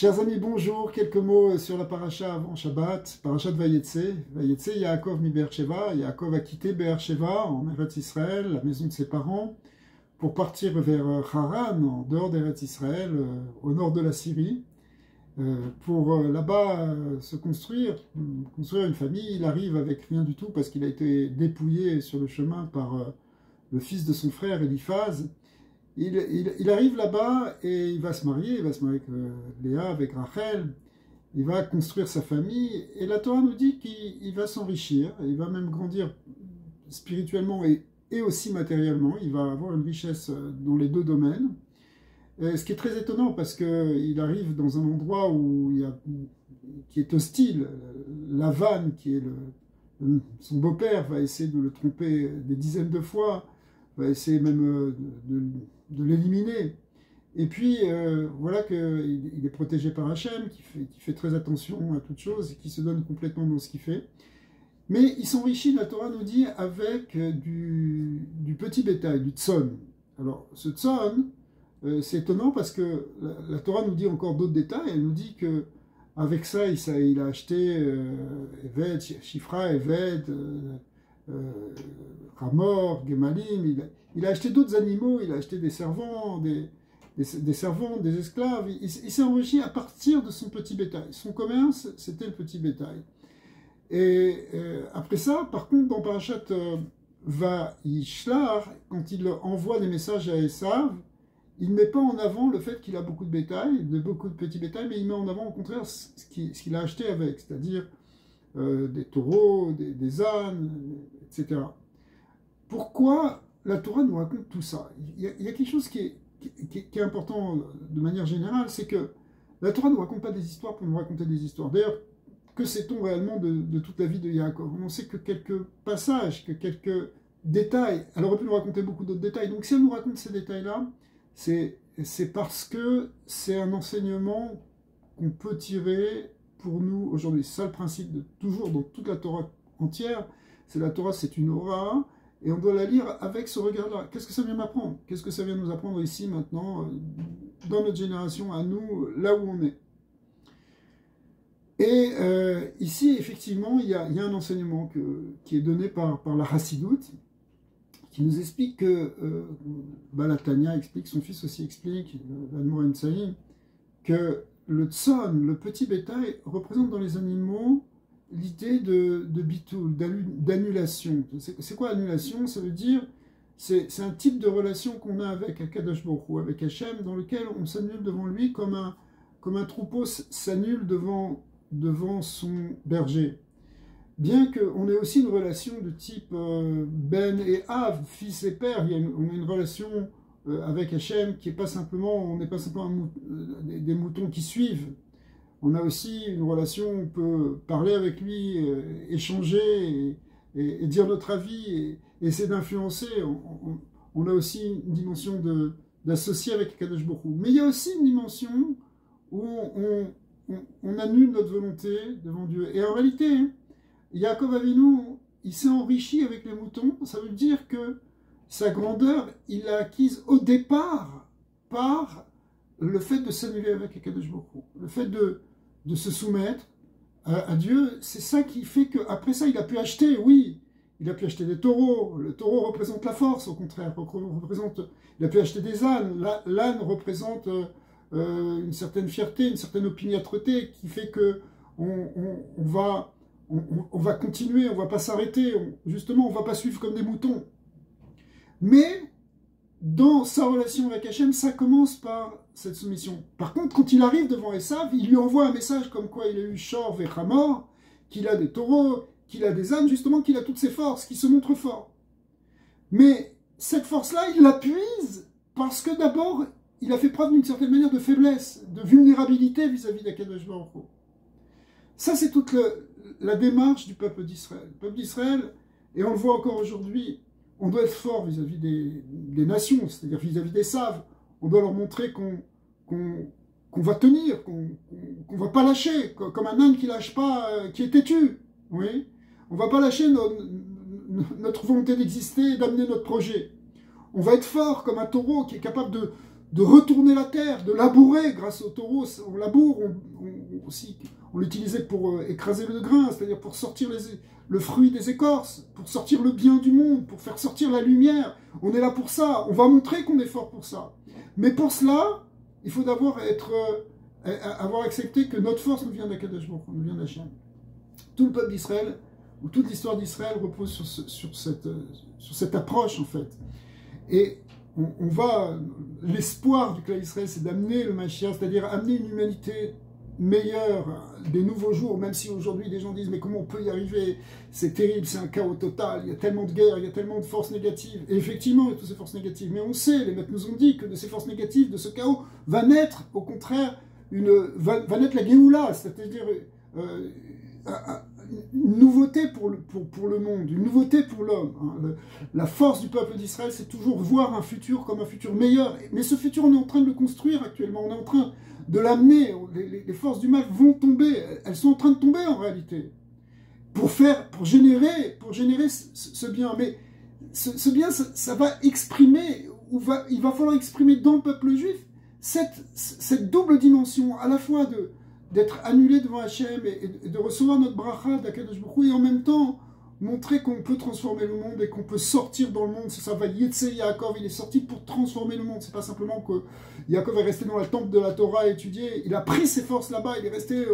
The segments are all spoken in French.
Chers amis, bonjour. Quelques mots sur la paracha avant Shabbat, paracha de Vayetse. Vayetse, Yaakov mi Beersheva. Yaakov a quitté Beersheva en Eretz Israël, la maison de ses parents, pour partir vers Haran, en dehors d'Eretz Israël, au nord de la Syrie, pour là-bas se construire une famille. Il arrive avec rien du tout parce qu'il a été dépouillé sur le chemin par le fils de son frère Eliphaz. Il arrive là-bas et il va se marier avec Léa, avec Rachel, il va construire sa famille, et la Torah nous dit qu'il va s'enrichir, il va même grandir spirituellement et aussi matériellement, il va avoir une richesse dans les deux domaines, ce qui est très étonnant parce qu'il arrive dans un endroit qui est hostile. Lavan, qui est son beau-père, va essayer de le tromper des dizaines de fois, va essayer même de l'éliminer. Et puis, voilà qu'il est protégé par Hachem, qui fait très attention à toutes choses, et qui se donne complètement dans ce qu'il fait. Mais il s'enrichit, la Torah nous dit, avec du petit bétail, du tson. Alors, ce tson, c'est étonnant parce que la Torah nous dit encore d'autres détails. Elle nous dit que avec ça, il a acheté Eved, Shifra, Eved, Hamor, Gemalim, il a acheté d'autres animaux, il a acheté des servants, des servantes, des esclaves. Il s'est enrichi à partir de son petit bétail. Son commerce, c'était le petit bétail. Et après ça, par contre, dans Parashat Vayishlar, quand il envoie des messages à Esav, il ne met pas en avant le fait qu'il a beaucoup de bétail, beaucoup de petits bétail, mais il met en avant au contraire ce qu'il a acheté avec, c'est-à-dire des taureaux, des ânes, etc. Pourquoi la Torah nous raconte tout ça? Il y a quelque chose qui est important de manière générale, c'est que la Torah ne nous raconte pas des histoires pour nous raconter des histoires. D'ailleurs, que sait-on réellement de toute la vie de Yaakov? On ne sait que quelques passages, que quelques détails. Elle aurait pu nous raconter beaucoup d'autres détails. Donc si elle nous raconte ces détails-là, c'est parce que c'est un enseignement qu'on peut tirer pour nous aujourd'hui. C'est ça le principe de toujours dans toute la Torah entière. C'est la Torah, c'est une aura, et on doit la lire avec ce regard-là. Qu'est-ce que ça vient m'apprendre? Qu'est-ce que ça vient nous apprendre ici, maintenant, dans notre génération, à nous, là où on est? Et ici, effectivement, il y a un enseignement qui est donné par la Hassidoute, qui nous explique que, la Tanya explique, son fils aussi explique, l'Admor Emsaïm, que le tson, le petit bétail, représente dans les animaux l'idée de bitoul, d'annulation. C'est quoi annulation? Ça veut dire, c'est un type de relation qu'on a avec Akadosh Baruch Hu, avec Hachem, dans lequel on s'annule devant lui comme un troupeau s'annule devant son berger. Bien qu'on ait aussi une relation de type Ben et Av, fils et père, on a une relation avec Hachem qui est pas simplement, on n'est pas simplement des moutons qui suivent. On a aussi une relation, on peut parler avec lui, échanger et dire notre avis et essayer d'influencer. On a aussi une dimension d'associer avec Kadosh Baruch Hu. Mais il y a aussi une dimension où on annule notre volonté devant Dieu. Et en réalité, Yaakov Avinu, il s'est enrichi avec les moutons. Ça veut dire que sa grandeur, il l'a acquise au départ par le fait de s'annuler avec Akadosh Baruch Hu, le fait de se soumettre à Dieu. C'est ça qui fait qu'après ça, il a pu acheter, oui, il a pu acheter des taureaux. Le taureau représente la force, au contraire. Il a pu acheter des ânes. L'âne représente une certaine fierté, une certaine opiniâtreté qui fait que on va continuer, on ne va pas s'arrêter. Justement, on ne va pas suivre comme des moutons. Mais dans sa relation avec Hachem, ça commence par cette soumission. Par contre, quand il arrive devant Esav, il lui envoie un message comme quoi il a eu Shor et Hamor, qu'il a des taureaux, qu'il a des ânes, justement qu'il a toutes ses forces, qu'il se montre fort. Mais cette force-là, il la puise parce que d'abord, il a fait preuve d'une certaine manière de faiblesse, de vulnérabilité vis-à-vis d'Akadosh Baruch Hu. Ça, c'est toute la démarche du peuple d'Israël. Le peuple d'Israël, et on le voit encore aujourd'hui, on doit être fort vis-à-vis des nations, c'est-à-dire vis-à-vis des Saves. On doit leur montrer qu'on va tenir, qu'on ne va pas lâcher, comme un âne qui ne lâche pas, qui est têtu. Oui, on ne va pas lâcher notre volonté d'exister et d'amener notre projet. On va être fort comme un taureau qui est capable de retourner la terre, de labourer grâce au taureau. On laboure, on l'utilisait pour écraser le grain, c'est-à-dire pour sortir le fruit des écorces, pour sortir le bien du monde, pour faire sortir la lumière. On est là pour ça, on va montrer qu'on est fort pour ça. Mais pour cela, il faut d'abord avoir accepté que notre force nous vient d'Akadosh Baruch Hu, nous vient d'Hachem. Tout le peuple d'Israël, ou toute l'histoire d'Israël repose sur cette approche en fait. Et l'espoir du clan d'Israël, c'est d'amener le Mashiach, c'est-à-dire amener une humanité meilleure, des nouveaux jours, même si aujourd'hui des gens disent mais comment on peut y arriver, c'est terrible, c'est un chaos total, il y a tellement de guerres, il y a tellement de forces négatives, et effectivement il y a toutes ces forces négatives, mais on sait, les maîtres nous ont dit que de ces forces négatives, de ce chaos, va naître au contraire, va naître la Géoula, c'est-à-dire une nouveauté pour le monde, une nouveauté pour l'homme. Hein. La force du peuple d'Israël, c'est toujours voir un futur comme un futur meilleur. Mais ce futur, on est en train de le construire actuellement. On est en train de l'amener. Les forces du mal vont tomber. Elles sont en train de tomber en réalité. Pour générer ce bien. Mais ce bien, ça va exprimer, il va falloir exprimer dans le peuple juif cette double dimension, à la fois d'être annulé devant Hachem et de recevoir notre bracha d'Akadosh Baruch Hu, et en même temps montrer qu'on peut transformer le monde et qu'on peut sortir dans le monde. C'est ça, Yetzer Yaakov, il est sorti pour transformer le monde. C'est pas simplement que Yaakov est resté dans la temple de la Torah à étudier, il a pris ses forces là-bas, il est resté,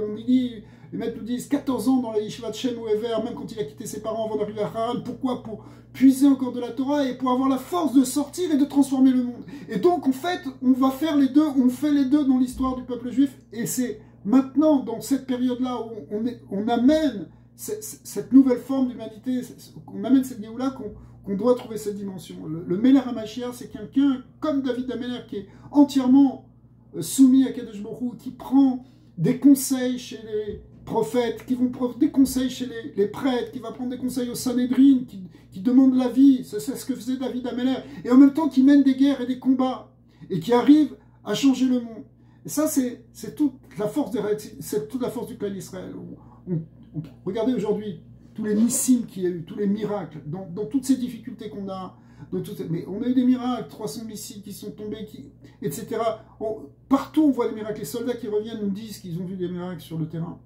les maîtres nous disent, 14 ans dans la yeshiva de Shem ou Ever, même quand il a quitté ses parents avant d'arriver à Haran. Pourquoi? Pour puiser encore de la Torah et pour avoir la force de sortir et de transformer le monde. Et donc, en fait, on va faire les deux, on fait les deux dans l'histoire du peuple juif, et c'est maintenant, dans cette période-là, où on amène cette nouvelle forme d'humanité, on amène cette Géoula, qu'on doit trouver cette dimension. Le Melech HaMashiach, c'est quelqu'un comme David HaMelech, qui est entièrement soumis à Kadosh Baruch Hu, qui prend des conseils chez les prophètes, qui vont prendre des conseils chez les prêtres, qui va prendre des conseils au Sanhédrin, qui demande la vie, c'est ce que faisait David HaMelech, et en même temps qui mène des guerres et des combats, et qui arrive à changer le monde. Et ça, c'est toute la force du clan d'Israël. Regardez aujourd'hui tous les missiles qu'il y a eu, tous les miracles, dans toutes ces difficultés qu'on a. Mais on a eu des miracles, 300 missiles qui sont tombés, etc. Partout on voit des miracles. Les soldats qui reviennent nous disent qu'ils ont vu des miracles sur le terrain.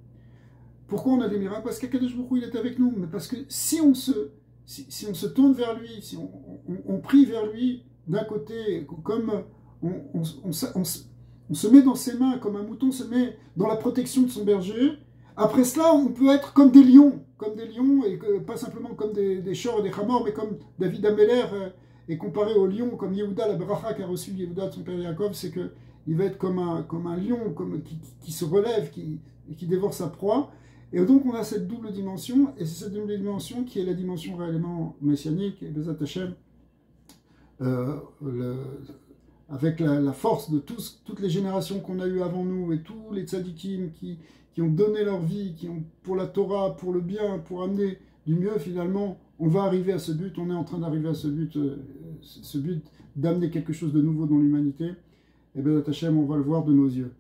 Pourquoi on a des miracles? Parce qu'Akadosh Baruch Hu, il est avec nous. Mais parce que si on se tourne vers lui, si on prie vers lui, d'un côté, comme on se met dans ses mains, comme un mouton se met dans la protection de son berger. Après cela, on peut être comme des lions, et pas simplement comme des chors et des chamors, mais comme David HaMelech est comparé au lion, comme Yehuda, la bracha qu'a reçu Yehuda de son père Yaakov, c'est qu'il va être comme un lion, qui se relève, et qui dévore sa proie. Et donc on a cette double dimension, et c'est cette double dimension qui est la dimension réellement messianique, et Bezat Hashem, avec la force de toutes les générations qu'on a eues avant nous, et tous les tzadikim qui ont donné leur vie, pour la Torah, pour le bien, pour amener du mieux, finalement, on va arriver à ce but, on est en train d'arriver à ce but d'amener quelque chose de nouveau dans l'humanité. Et Bezat Hashem, on va le voir de nos yeux.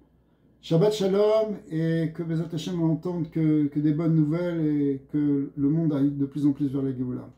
Shabbat Shalom, et que Bezat Hashem entende que des bonnes nouvelles, et que le monde aille de plus en plus vers la Géoula.